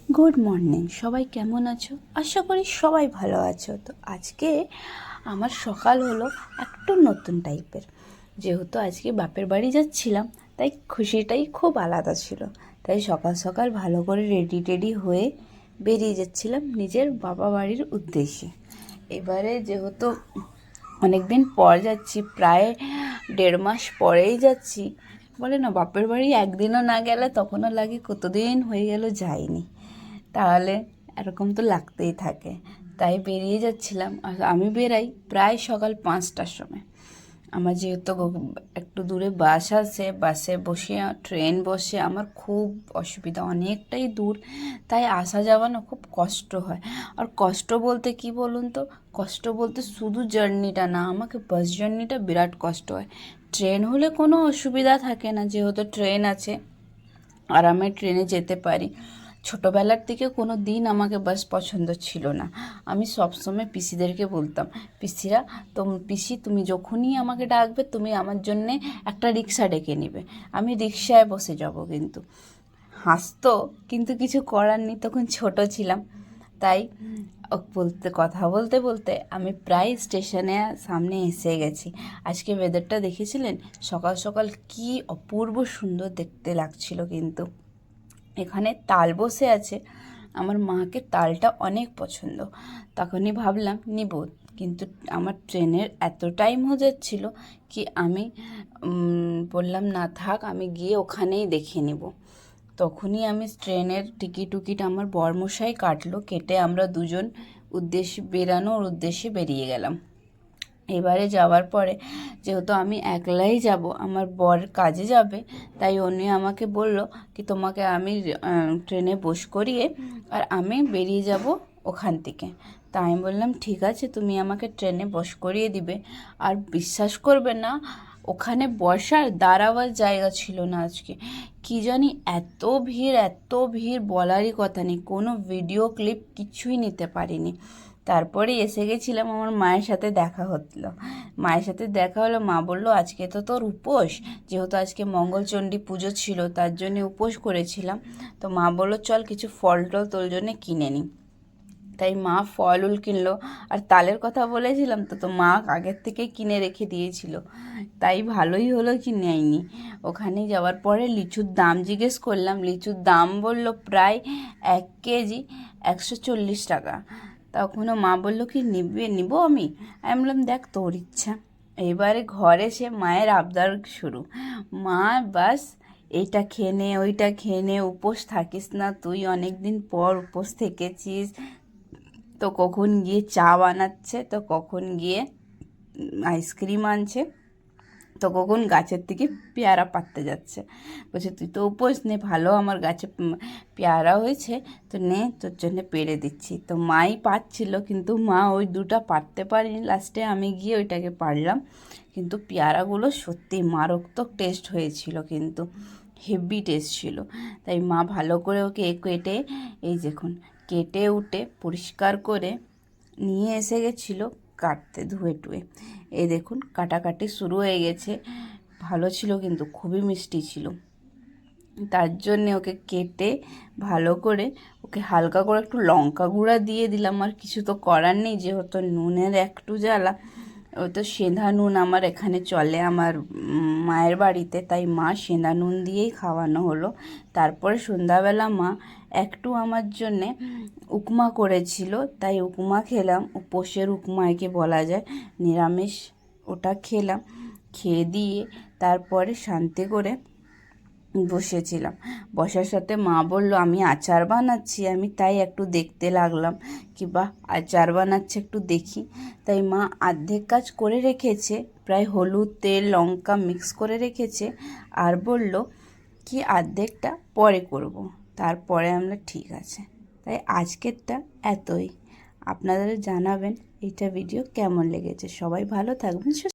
Good morning, সবাই কেমন আছো? আশা করি সবাই ভালো আছো। তো আজকে আমার সকাল হলো একটু নতুন টাইপের। যেহেতু আজকে বাপের বাড়ি যাচ্ছিলাম, তাই খুশিটাই খুব আলাদা ছিল। তাই সকাল সকাল ভালো করে রেডি টেডি হয়ে বেরিয়ে যাচ্ছিলাম নিজের বাবা বাড়ির উদ্দেশ্যে। এবারে যেহেতু অনেক দিন পর যাচ্ছি, প্রায় 1.5 মাস পরেই যাচ্ছি, বলে না বাপের বাড়ি একদিনও না গেলে তখনও লাগে কতদিন হয়ে গেল যাইনি। তাহলে এরকম তো লাগতেই থাকে। তাই বেরিয়ে যাচ্ছিলাম, আর আমি বেরাই প্রায় সকাল 5টার সময়। আমার যেহেতু একটু দূরে বাস আছে, বাসে বসে ট্রেন বসে আমার খুব অসুবিধা, অনেকটাই দূর। তাই আসা যাওয়া না খুব কষ্ট হয়। আর কষ্ট বলতে কি বলুন তো, কষ্ট বলতে শুধু জার্নিটা না, আমাকে বাস জার্নিটা বিরাট কষ্ট হয়। ট্রেন হলে কোনো অসুবিধা থাকে না, যেহেতু ট্রেন আছে, আরামে ট্রেনে যেতে পারি। ছোটোবেলার থেকে কোনো দিন আমাকে বাস পছন্দ ছিল না। আমি সবসময় পিসিদেরকে বলতাম, পিসিরা পিসি তুমি যখনই আমাকে ডাকবে তুমি আমার জন্যে একটা রিক্সা ডেকে নেবে, আমি রিক্সায় বসে যাব। কিন্তু হাসতো, কিন্তু কিছু করার নেই, তখন ছোট ছিলাম। তাই কথা বলতে বলতে আমি প্রায় স্টেশনে সামনে এসে গেছি। আজকে ওয়েদারটা দেখেছিলেন? সকাল সকাল কি অপূর্ব সুন্দর দেখতে লাগছিল। কিন্তু এখানে তাল বসে আছে, আমার মাকে তালটা অনেক পছন্দ। তখনই ভাবলাম নিব, কিন্তু আমার ট্রেনের এত টাইম হয়ে যাচ্ছিল কি আমি বললাম না থাক, আমি গিয়ে ওখানেই দেখে নিব। তখনই আমি ট্রেনের টিকিট আমার বরমশাই কাটলো, কেটে আমরা দুজন বেরানোর উদ্দেশ্যে বেরিয়ে গেলাম। এবারে যাওয়ার পরে যেহেতু আমি একলাই যাব, আমার বর কাজে যাবে, তাই উনি আমাকে বলল কি তোমাকে আমি ট্রেনে বস করিয়ে আর আমি বেরিয়ে যাব ওখান থেকে। তা আমি বললাম ঠিক আছে, তুমি আমাকে ট্রেনে বস করিয়ে দিবে। আর বিশ্বাস করবে না, ওখানে বসার দাঁড়াবার জায়গা ছিল না আজকে। কি জানি এত ভিড় বলারই কথা নেই, কোনো ভিডিও ক্লিপ কিছুই নিতে পারিনি। তারপরে এসে গেছিলাম, আমার মায়ের সাথে দেখা হলো। মায়ের সাথে দেখা হলো, মা বলল আজকে তো তোর উপোস, যেহেতু আজকে মঙ্গলচণ্ডী পুজো ছিল তার জন্য উপোস করেছিলাম। তো মা বললো চল কিছু ফল টল তোর জন্য কিনে নিই। তাই মা ফল উল কিনলো। আর তালের কথা বলেছিলাম তো মা আগের থেকেই কিনে রেখে দিয়েছিল, তাই ভালোই হলো কি নেয়নি। ওখানে যাওয়ার পরে লিচুর দাম জিজ্ঞেস করলাম, লিচুর দাম বলল প্রায় 1 কেজি 140 টাকা। তখনও মা বললো কি নিব আমি বললাম দেখ তোর ইচ্ছা। এবারে ঘরে সে মায়ের আবদার শুরু, মা বাস এইটা খেয়ে নে ওইটা খেয়ে নে, উপোস থাকিস না তুই, অনেক দিন পর উপোস থেকেছিস। তো কখন গিয়ে চা বানাচ্ছে, তো কখন গিয়ে আইসক্রিম আনছে, তো কখন গাছের থেকে পেয়ারা পাড়তে যাচ্ছে। বলছে তুই তো উপোস, নে ভালো আমার গাছে পেয়ারা হয়েছে, তো নে তোর জন্য পেড়ে দিচ্ছি। তো মাই পাচ্ছিল, কিন্তু মা ওই দুটা পারতে পারিনি, লাস্টে আমি গিয়ে ওইটাকে পারলাম। কিন্তু পেয়ারাগুলো সত্যি মারাত্মক টেস্ট হয়েছিল, কিন্তু হেভি টেস্ট ছিল। তাই মা ভালো করে ওকে কেটে, এই দেখুন কেটে উঠে পরিষ্কার করে নিয়ে এসে গেছিলো কাটতে, ধুয়ে টুয়ে। এই দেখুন কাটাকাটি শুরু হয়ে গেছে। ভালো ছিল, কিন্তু খুবই মিষ্টি ছিল। তার জন্যে ওকে কেটে ভালো করে ওকে হালকা করে একটু লঙ্কা গুঁড়া দিয়ে দিলাম। আর কিছু তো করার নেই, যেহেতু নুনের একটু জ্বালা, ও তো সেঁধা নুন আমার এখানে চলে আমার মায়ের বাড়িতে, তাই মা সেঁধা নুন দিয়েই খাওয়ানো হলো। তারপরে সন্ধ্যাবেলা মা একটু আমার জন্যে উপমা করেছিল, তাই উপমা খেলাম। উপোসের উপমা একে বলা যায়, নিরামিষ। ওটা খেলাম, খেয়ে দিয়ে তারপরে শান্তি করে বসেছিলাম। বসার সাথে মা বলল আমি আচার বানাচ্ছি, আমি তাই একটু দেখতে লাগলাম কি বাহ আচার বানাচ্ছে, একটু দেখি। তাই মা অর্ধেক কাজ করে রেখেছে, প্রায় হলুদ তেল লঙ্কা মিক্স করে রেখেছে, আর বলল কি অর্ধেকটা পরে করব। তারপরে আমরা ঠিক আছে। তাই আজকেরটা এতই। আপনাদের জানাবেন এইটা ভিডিও কেমন লেগেছে। সবাই ভালো থাকবেন।